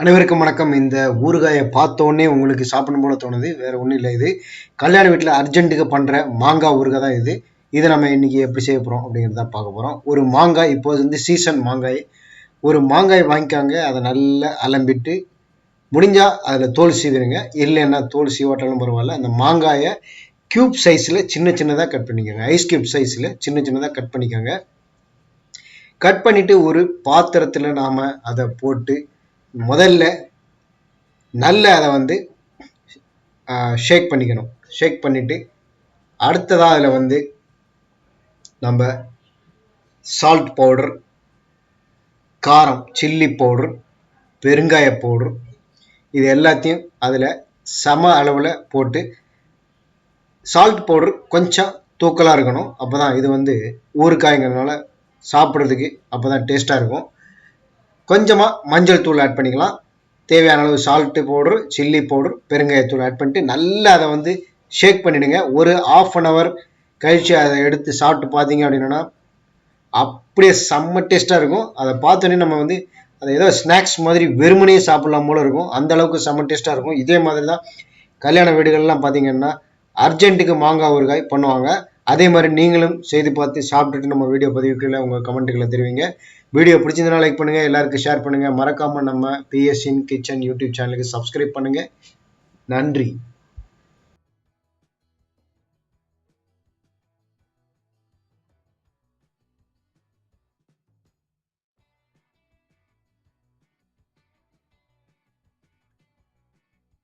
அனைவருக்கும் வணக்கம். இந்த ஊறுகாயை பார்த்தோன்னே உங்களுக்கு சாப்பிடணும் போல தோணுது. வேற ஒன்றும் இல்லை. இது கல்யாண வீட்டில் அர்ஜென்ட்டுக்கு பண்ணுற மாங்காய் ஊறுகாய் தான் இது. இதை நம்ம இன்னைக்கு எப்படி செய்ய போகிறோம் அப்படிங்கிறத பார்க்க போகிறோம். ஒரு மாங்காய், இப்போது வந்து சீசன் மாங்காய். ஒரு மாங்காய் வாங்கிக்காங்க, அதை நல்லா அலம்பிட்டு முடிஞ்சால் அதில் தோல் சீவிடுங்க. இல்லைன்னா தோல் சீவாட்டாலும் பரவாயில்ல. அந்த மாங்காயை க்யூப் சைஸில் சின்ன சின்னதாக கட் பண்ணிக்கோங்க. ஐஸ் க்யூப் சைஸில் சின்ன சின்னதாக கட் பண்ணிக்கோங்க. கட் பண்ணிவிட்டு ஒரு பாத்திரத்தில் நாம் அதை போட்டு முதல்ல நல்ல அதை வந்து ஷேக் பண்ணிக்கணும். ஷேக் பண்ணிவிட்டு அடுத்ததாக அதில் வந்து நம்ம சால்ட் பவுடர், காரம், சில்லி பவுடர், பெருங்காய பவுடர், இது எல்லாத்தையும் அதில் சம அளவில் போட்டு, சால்ட் பவுடர் கொஞ்சம் தூக்கலாக இருக்கணும். அப்போ தான் இது வந்து ஊறுகாய்ங்கிறதுனால சாப்பிட்றதுக்கு அப்போ தான் டேஸ்ட்டாக இருக்கும். கொஞ்சமாக மஞ்சள் தூள் ஆட் பண்ணிக்கலாம். தேவையான அளவு சால்ட்டு பவுடர், சில்லி பவுடர், பெருங்காயத்தூள் ஆட் பண்ணிட்டு நல்லா அதை வந்து ஷேக் பண்ணிவிடுங்க. ஒரு ½ கழித்து அதை எடுத்து சாப்பிட்டு பார்த்தீங்க அப்படின்னா அப்படியே செம்ம டேஸ்ட்டாக இருக்கும். அதை பார்த்தோன்னே நம்ம வந்து அதை ஏதோ ஸ்நாக்ஸ் மாதிரி வெறுமனையே சாப்பிட்லாம் போல இருக்கும். அந்த அளவுக்கு செம்ம டேஸ்ட்டாக இருக்கும். இதே மாதிரி தான் கல்யாண வீடுகள்லாம் பார்த்தீங்கன்னா அர்ஜென்ட்டுக்கு மாங்காய் ஊறுகாய் பண்ணுவாங்க. அதே மாதிரி நீங்களும் செய்து பார்த்து சாப்பிட்டுட்டு நம்ம வீடியோ பதிவுக்குள்ள உங்கள் கமெண்ட்டுகளை தெரிவிங்க. வீடியோ பிடிச்சிருந்தனா லைக் பண்ணுங்கள், எல்லாருக்கும் ஷேர் பண்ணுங்கள். மறக்காமல் நம்ம பிஎஸ்இன் கிச்சன் யூடியூப் சேனலுக்கு சப்ஸ்கிரைப் பண்ணுங்கள். நன்றி.